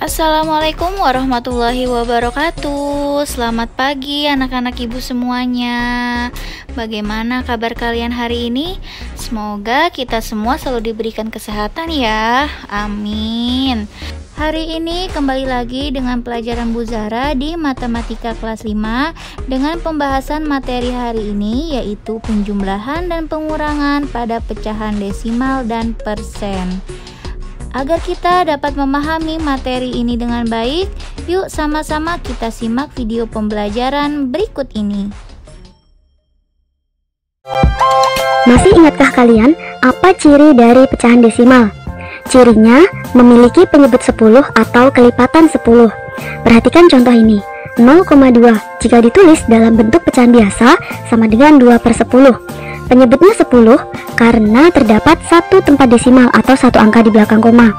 Assalamualaikum warahmatullahi wabarakatuh. Selamat pagi anak-anak ibu semuanya. Bagaimana kabar kalian hari ini? Semoga kita semua selalu diberikan kesehatan ya. Amin. Hari ini kembali lagi dengan pelajaran Bu Zahra di Matematika kelas 5 dengan pembahasan materi hari ini yaitu penjumlahan dan pengurangan pada pecahan desimal dan persen. Agar kita dapat memahami materi ini dengan baik, yuk sama-sama kita simak video pembelajaran berikut ini. Masih ingatkah kalian apa ciri dari pecahan desimal? Cirinya memiliki penyebut 10 atau kelipatan 10. Perhatikan contoh ini. 0,2 jika ditulis dalam bentuk pecahan biasa sama dengan 2/10. Penyebutnya 10 karena terdapat satu tempat desimal atau satu angka di belakang koma.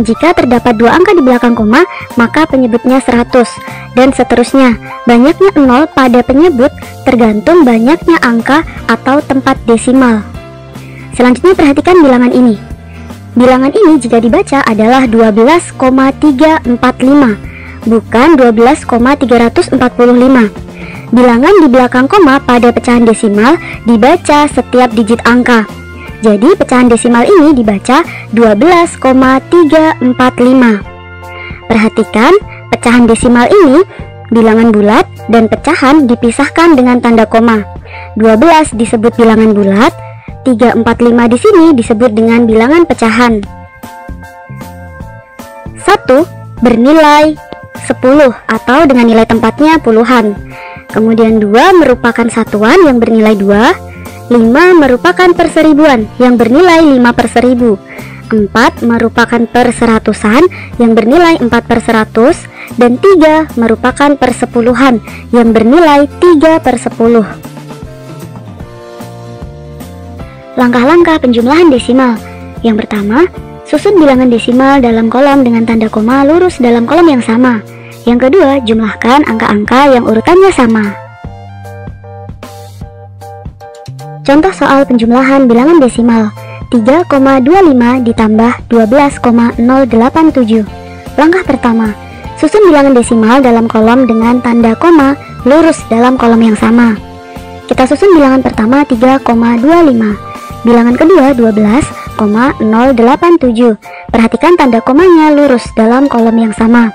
Jika terdapat dua angka di belakang koma, maka penyebutnya 100 dan seterusnya. Banyaknya 0 pada penyebut tergantung banyaknya angka atau tempat desimal. Selanjutnya perhatikan bilangan ini. Bilangan ini jika dibaca adalah 12,345, bukan 12,345. Bilangan di belakang koma pada pecahan desimal dibaca setiap digit angka. Jadi pecahan desimal ini dibaca 12,345. Perhatikan, pecahan desimal ini bilangan bulat dan pecahan dipisahkan dengan tanda koma. 12 disebut bilangan bulat, 345 di sini disebut dengan bilangan pecahan. 1 bernilai 10 atau dengan nilai tempatnya puluhan. Kemudian 2 merupakan satuan yang bernilai 2, 5 merupakan perseribuan yang bernilai 5/1000, 4 merupakan perseratusan yang bernilai 4/100, dan 3 merupakan persepuluhan yang bernilai 3/10. Langkah-langkah penjumlahan desimal. Yang pertama, susun bilangan desimal dalam kolom dengan tanda koma lurus dalam kolom yang sama. Yang kedua, jumlahkan angka-angka yang urutannya sama. Contoh soal penjumlahan bilangan desimal. 3,25 ditambah 12,087. Langkah pertama, susun bilangan desimal dalam kolom dengan tanda koma lurus dalam kolom yang sama. Kita susun bilangan pertama 3,25. Bilangan kedua 12,087. Perhatikan tanda komanya lurus dalam kolom yang sama.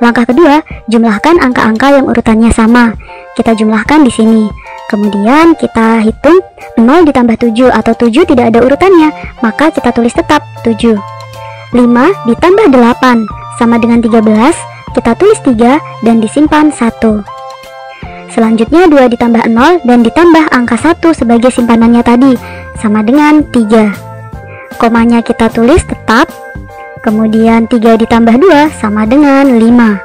Langkah kedua, jumlahkan angka-angka yang urutannya sama. Kita jumlahkan di sini. Kemudian kita hitung 0 ditambah 7 atau 7 tidak ada urutannya, maka kita tulis tetap 7. 5 ditambah 8 sama dengan 13, kita tulis 3 dan disimpan 1. Selanjutnya 2 ditambah 0 dan ditambah angka 1 sebagai simpanannya tadi, sama dengan 3. Komanya kita tulis tetap. Kemudian 3 ditambah 2 sama dengan 5.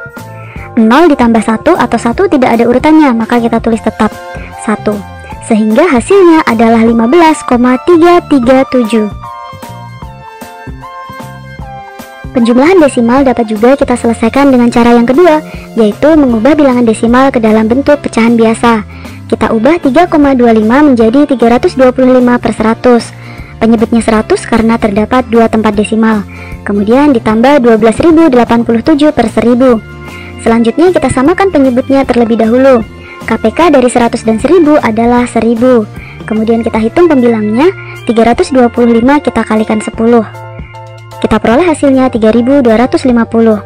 0 ditambah 1 atau 1 tidak ada urutannya, maka kita tulis tetap 1. Sehingga hasilnya adalah 15,337. Penjumlahan desimal dapat juga kita selesaikan dengan cara yang kedua, yaitu mengubah bilangan desimal ke dalam bentuk pecahan biasa. Kita ubah 3,25 menjadi 325/100. Penyebutnya 100 karena terdapat dua tempat desimal. Kemudian ditambah 12.087/1000. Selanjutnya kita samakan penyebutnya terlebih dahulu. KPK dari 100 dan 1000 adalah 1000. Kemudian kita hitung pembilangnya, 325 kita kalikan 10. Kita peroleh hasilnya 3250.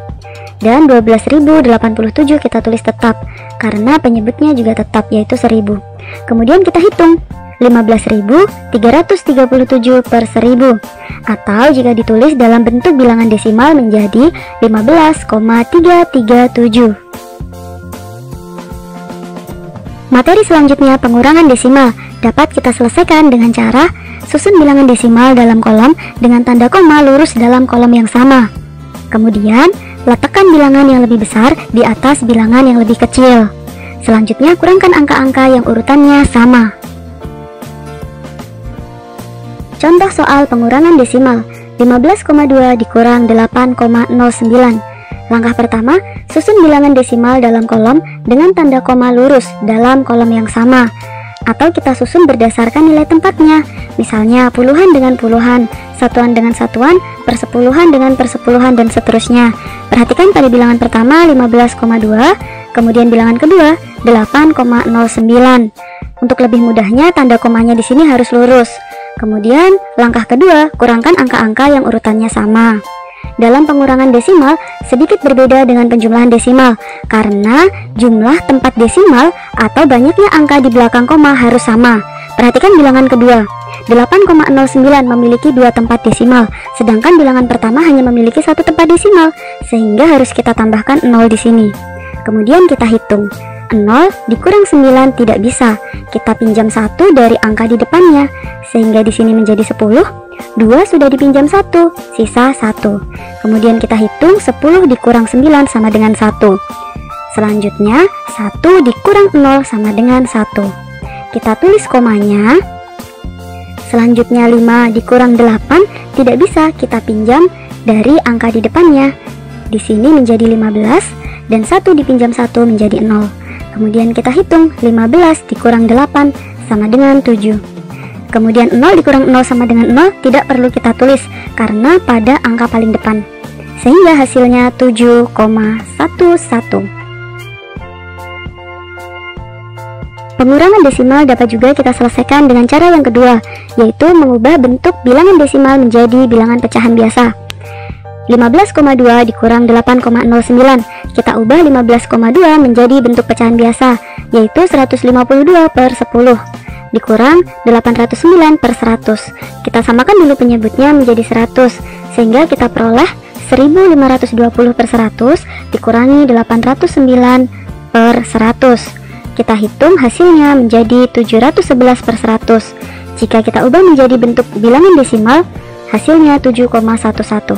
Dan 12.087 kita tulis tetap karena penyebutnya juga tetap, yaitu 1000. Kemudian kita hitung 15.337/1000, atau jika ditulis dalam bentuk bilangan desimal menjadi 15,337. Materi selanjutnya pengurangan desimal dapat kita selesaikan dengan cara susun bilangan desimal dalam kolom dengan tanda koma lurus dalam kolom yang sama. Kemudian letakkan bilangan yang lebih besar di atas bilangan yang lebih kecil. Selanjutnya kurangkan angka-angka yang urutannya sama. Contoh soal pengurangan desimal. 15,2 dikurang 8,09. Langkah pertama, susun bilangan desimal dalam kolom dengan tanda koma lurus dalam kolom yang sama. atau kita susun berdasarkan nilai tempatnya. Misalnya puluhan dengan puluhan, satuan dengan satuan, persepuluhan dengan persepuluhan, dan seterusnya. Perhatikan pada bilangan pertama 15,2, kemudian bilangan kedua 8,09. Untuk lebih mudahnya tanda komanya di sini harus lurus. Kemudian langkah kedua, kurangkan angka-angka yang urutannya sama. Dalam pengurangan desimal sedikit berbeda dengan penjumlahan desimal karena jumlah tempat desimal atau banyaknya angka di belakang koma harus sama. Perhatikan bilangan kedua. 8,09 memiliki 2 tempat desimal, sedangkan bilangan pertama hanya memiliki 1 tempat desimal, sehingga harus kita tambahkan 0 di sini. Kemudian kita hitung. 0 dikurang 9 tidak bisa. Kita pinjam 1 dari angka di depannya, sehingga di sini menjadi 10. 2 sudah dipinjam 1, sisa 1. Kemudian kita hitung 10 dikurang 9 sama dengan 1. Selanjutnya 1 dikurang 0 sama dengan 1. Kita tulis komanya. Selanjutnya 5 dikurang 8 tidak bisa, kita pinjam dari angka di depannya. Di sini menjadi 15 dan 1 dipinjam 1 menjadi 0. Kemudian kita hitung 15 dikurang 8 sama dengan 7. Kemudian 0 dikurang 0 sama dengan 0 tidak perlu kita tulis karena pada angka paling depan, sehingga hasilnya 7,11. Pengurangan desimal dapat juga kita selesaikan dengan cara yang kedua, yaitu mengubah bentuk bilangan desimal menjadi bilangan pecahan biasa. 15,2 dikurang 8,09, kita ubah 15,2 menjadi bentuk pecahan biasa, yaitu 152 per 10 dikurang 809 per 100. Kita samakan dulu penyebutnya menjadi 100, sehingga kita peroleh 1520 per 100 dikurangi 809 per 100. Kita hitung hasilnya menjadi 711 per 100. Jika kita ubah menjadi bentuk bilangan desimal, hasilnya 7,11.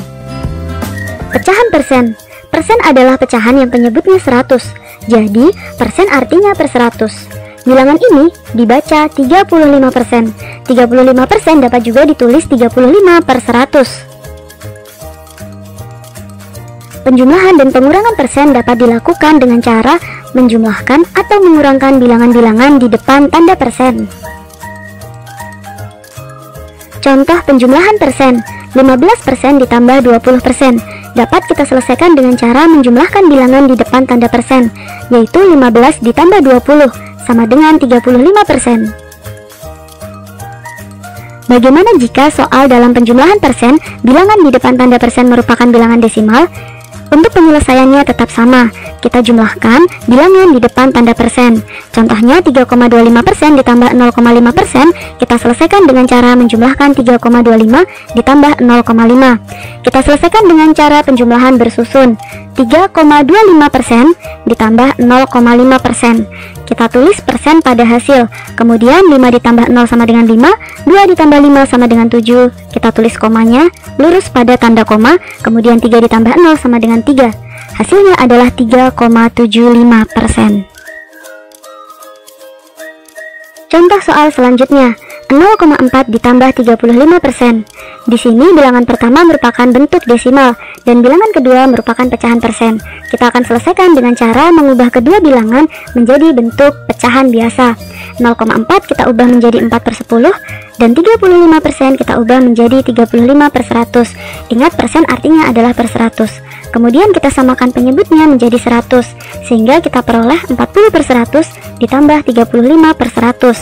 Pecahan persen. Persen adalah pecahan yang penyebutnya 100. Jadi, persen artinya per 100. Bilangan ini dibaca 35%. 35% dapat juga ditulis 35 per 100. Penjumlahan dan pengurangan persen dapat dilakukan dengan cara menjumlahkan atau mengurangkan bilangan-bilangan di depan tanda persen. Contoh penjumlahan persen. 15% ditambah 20% dapat kita selesaikan dengan cara menjumlahkan bilangan di depan tanda persen, yaitu 15 ditambah 20 sama dengan 35%. Bagaimana jika soal dalam penjumlahan persen, bilangan di depan tanda persen merupakan bilangan desimal? Untuk penyelesaiannya tetap sama, kita jumlahkan bilangan di depan tanda persen. Contohnya 3,25% ditambah 0,5%, kita selesaikan dengan cara menjumlahkan 3,25 ditambah 0,5. Kita selesaikan dengan cara penjumlahan bersusun. 3,25% ditambah 0,5%. Kita tulis persen pada hasil. Kemudian 5 ditambah 0 sama dengan 5, 2 ditambah 5 sama dengan 7. Kita tulis komanya lurus pada tanda koma. Kemudian 3 ditambah 0 sama dengan 3. Hasilnya adalah 3,75%. Contoh soal selanjutnya, 0,4 ditambah 35%. Di sini bilangan pertama merupakan bentuk desimal dan bilangan kedua merupakan pecahan persen. Kita akan selesaikan dengan cara mengubah kedua bilangan menjadi bentuk pecahan biasa. 0,4 kita ubah menjadi 4 per 10 dan 35% kita ubah menjadi 35 per 100. Ingat, persen artinya adalah per 100. Kemudian kita samakan penyebutnya menjadi 100, sehingga kita peroleh 40 per 100 ditambah 35 per 100.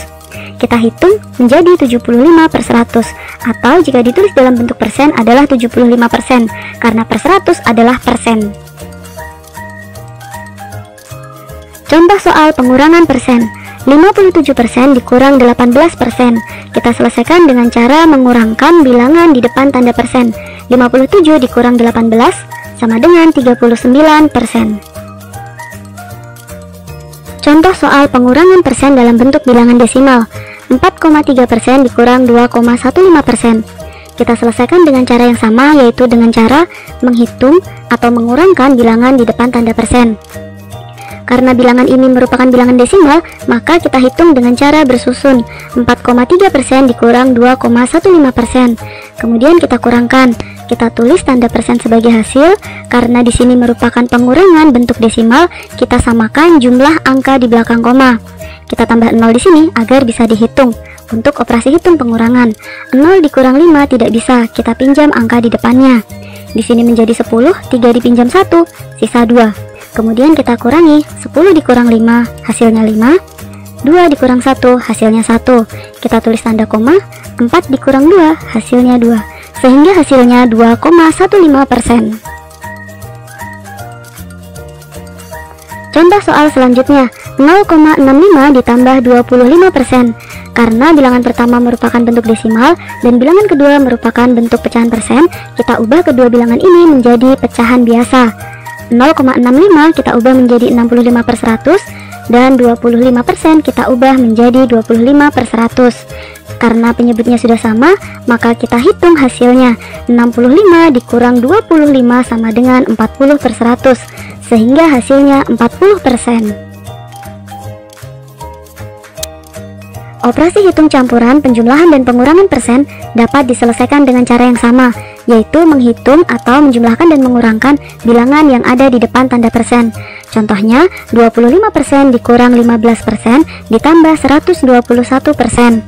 Kita hitung menjadi 75 per 100, atau jika ditulis dalam bentuk persen adalah 75%, karena per 100 adalah persen. Contoh soal pengurangan persen. 57% dikurang 18%. Kita selesaikan dengan cara mengurangkan bilangan di depan tanda persen. 57 dikurang 18 sama dengan 39%. Contoh soal pengurangan persen dalam bentuk bilangan desimal. 4,3% dikurang 2,15%. Kita selesaikan dengan cara yang sama, yaitu dengan cara menghitung atau mengurangkan bilangan di depan tanda persen. Karena bilangan ini merupakan bilangan desimal, maka kita hitung dengan cara bersusun. 4,3% dikurang 2,15%. Kemudian kita kurangkan. Kita tulis tanda persen sebagai hasil. Karena di sini merupakan pengurangan bentuk desimal, kita samakan jumlah angka di belakang koma. Kita tambah 0 di sini agar bisa dihitung. Untuk operasi hitung pengurangan, 0 dikurang 5 tidak bisa, kita pinjam angka di depannya. Di sini menjadi 10, 3 dipinjam 1, sisa 2. Kemudian kita kurangi, 10 dikurang 5, hasilnya 5. 2 dikurang 1, hasilnya 1. Kita tulis tanda koma, 4 dikurang 2, hasilnya 2. Sehingga hasilnya 2,15%. Contoh soal selanjutnya, 0,65 ditambah 25%. Karena bilangan pertama merupakan bentuk desimal dan bilangan kedua merupakan bentuk pecahan persen, kita ubah kedua bilangan ini menjadi pecahan biasa. 0,65 kita ubah menjadi 65/100 dan 25% kita ubah menjadi 25/100. Karena penyebutnya sudah sama, maka kita hitung hasilnya. 65 dikurang 25 sama dengan 40/100, sehingga hasilnya 40%. Operasi hitung campuran, penjumlahan, dan pengurangan persen dapat diselesaikan dengan cara yang sama, yaitu menghitung atau menjumlahkan dan mengurangkan bilangan yang ada di depan tanda persen. Contohnya, 25% dikurang 15% ditambah 121%.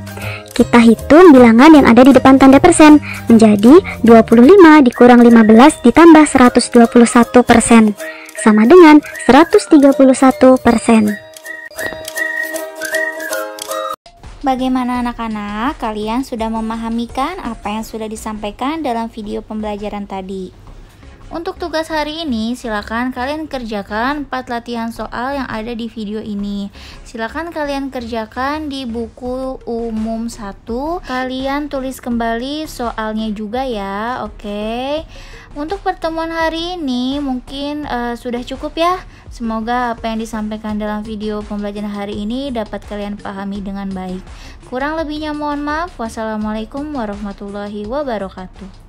Kita hitung bilangan yang ada di depan tanda persen menjadi 25 dikurang 15 ditambah 121%, sama dengan 131%. Bagaimana anak-anak? Kalian sudah memahami kan apa yang sudah disampaikan dalam video pembelajaran tadi? Untuk tugas hari ini, silakan kalian kerjakan 4 latihan soal yang ada di video ini. Silakan kalian kerjakan di buku umum 1. Kalian tulis kembali soalnya juga ya, oke? Untuk pertemuan hari ini mungkin sudah cukup ya. Semoga apa yang disampaikan dalam video pembelajaran hari ini dapat kalian pahami dengan baik. Kurang lebihnya mohon maaf. Wassalamualaikum warahmatullahi wabarakatuh.